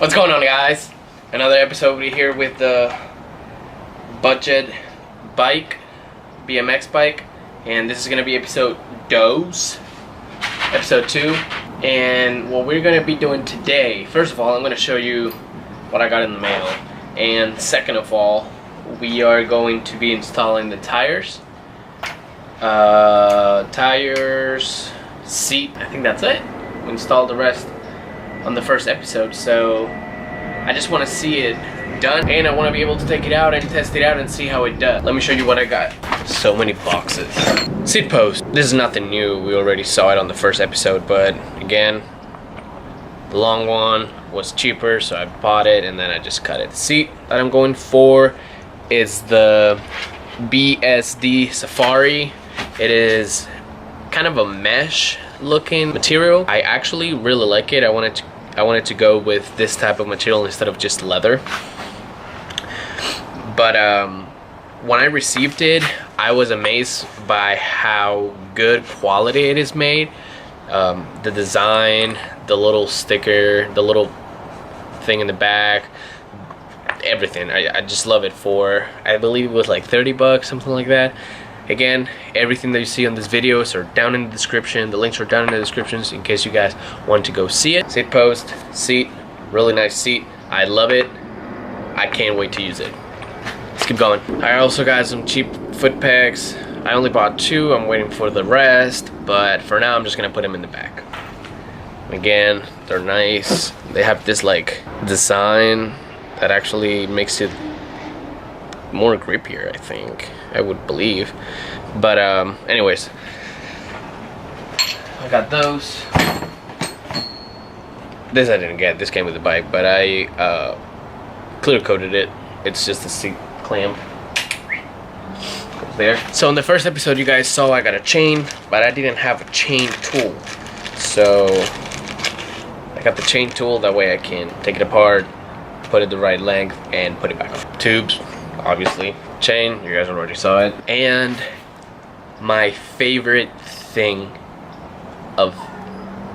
What's going on, guys? Another episode here with the budget bike, BMX bike, and this is gonna be episode 2. And what we're gonna be doing today, first of all, I'm gonna show you what I got in the mail, and second of all, we are going to be installing the tires, seat. I think that's it. We installed the rest on the first episode, so I just want to see it done, and I want to be able to take it out and test it out and see how it does. Let me show you what I got. So many boxes. Seatpost. This is nothing new. We already saw it on the first episode, but again, the long one was cheaper, so I bought it and then I just cut it. The seat that I'm going for is the BSD Safari. It is kind of a mesh looking material. I actually really like it. I wanted to go with this type of material instead of just leather. But when I received it, I was amazed by how good quality it is made. The design, the little sticker, the little thing in the back, everything. I just love it. For, I believe it was like 30 bucks, something like that. Again, everything that you see on this videos are down in the description. The links are down in the descriptions in case you guys want to go see it. Seatpost, seat, really nice seat. I love it. I can't wait to use it. Let's keep going. I also got some cheap foot pegs. I only bought 2. I'm waiting for the rest, but for now I'm just gonna put them in the back. Again, they're nice. They have this like design that actually makes it more grippier, I think. I would believe. But anyways, I got those. This I didn't get. This came with the bike, but I clear coated it. It's just a seat clamp there. So in the first episode you guys saw I got a chain, but I didn't have a chain tool. So I got the chain tool, that way I can take it apart, put it the right length, and put it back on. Tubes, obviously. Chain, you guys already saw it. And my favorite thing of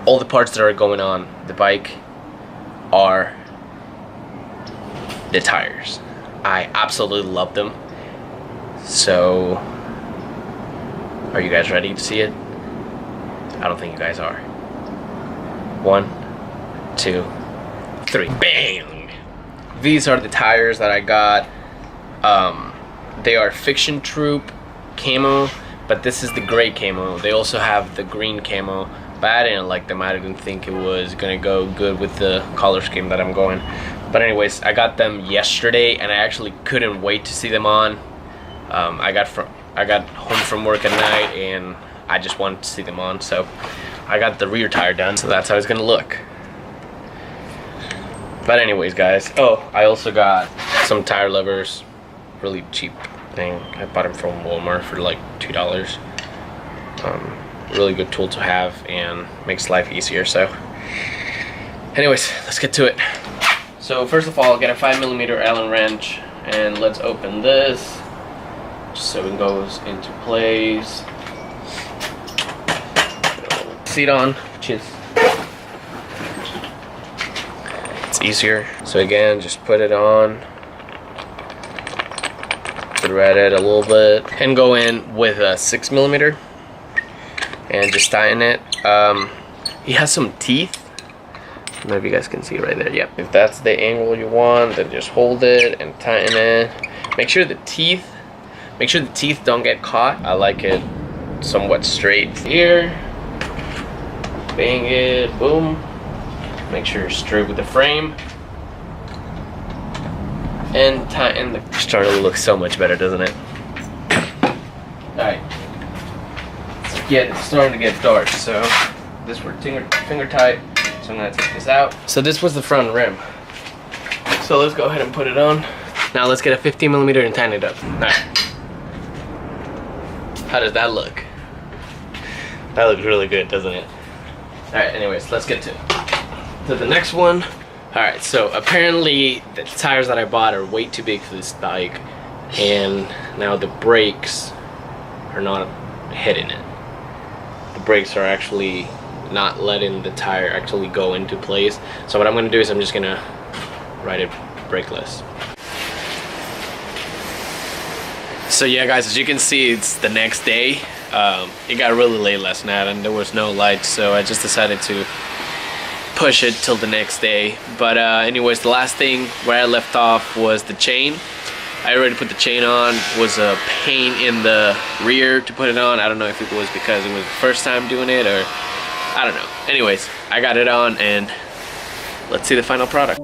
all the parts that are going on the bike are the tires. I absolutely love them. So are you guys ready to see it? I don't think you guys are. 1, 2, 3. Bang! These are the tires that I got. They are Fiction Troop camo, but this is the gray camo. They also have the green camo, but I didn't like them. I didn't think it was gonna go good with the color scheme that I'm going. But anyways, I got them yesterday and I actually couldn't wait to see them on. I got home from work at night and I just wanted to see them on, so I got the rear tire done, so that's how it's gonna look. But anyways, guys, oh, I also got some tire levers, really cheap thing. I bought them from Walmart for like $2. Really good tool to have and makes life easier. So anyways, let's get to it. So first of all, I'll get a 5mm Allen wrench and let's open this just so it goes into place. Seat on, which is easier. So again, just put it on, thread it a little bit, and go in with a 6mm and just tighten it. He has some teeth. I don't know if you guys can see right there. Yep. If that's the angle you want, then just hold it and tighten it. Make sure the teeth don't get caught. I like it somewhat straight here. Bang it, boom. Make sure you're straight with the frame. And tighten the... It's starting to look so much better, doesn't it? Alright. It's starting to get dark, so this we're finger tight. So I'm gonna take this out. So this was the front rim. So let's go ahead and put it on. Now let's get a 15mm and tighten it up. Alright. How does that look? That looks really good, doesn't it? Alright, anyways, let's get to the next one. Alright, so apparently the tires that I bought are way too big for this bike, and now the brakes are not hitting it. The brakes are actually not letting the tire actually go into place. So what I'm going to do is I'm just going to ride it brakeless. So yeah guys, as you can see, it's the next day. It got really late last night and there was no light, so I just decided to push it till the next day. But anyways, the last thing where I left off was the chain. I already put the chain on. It was a pain in the rear to put it on. I don't know if it was because it was the first time doing it or I don't know. Anyways, I got it on and let's see the final product.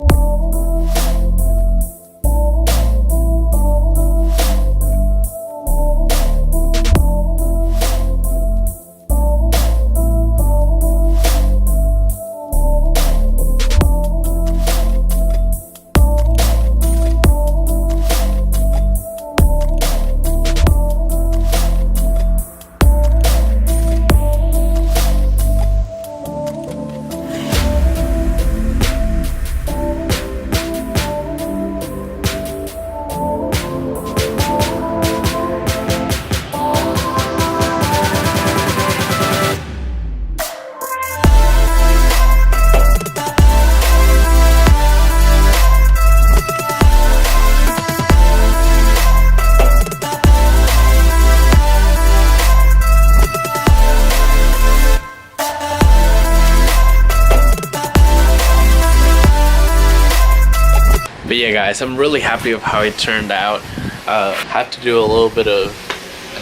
But yeah guys, I'm really happy with how it turned out. Had to do a little bit of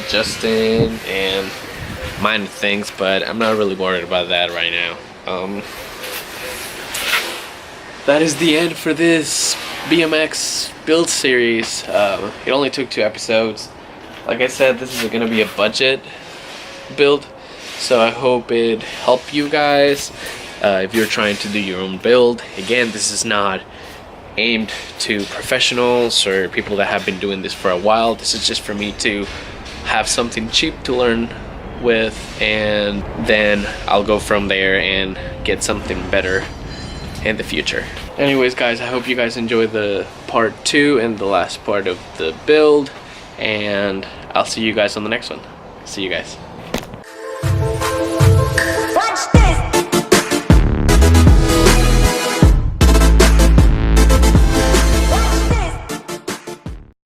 adjusting and minor things, but I'm not really worried about that right now. That is the end for this BMX build series. It only took 2 episodes. Like I said, this is gonna be a budget build, so I hope it helped you guys if you're trying to do your own build. Again, this is not aimed to professionals or people that have been doing this for a while. This is just for me to have something cheap to learn with, and then I'll go from there and get something better in the future. Anyways guys, I hope you guys enjoy the part 2 and the last part of the build, and I'll see you guys on the next one. See you guys. Watch this.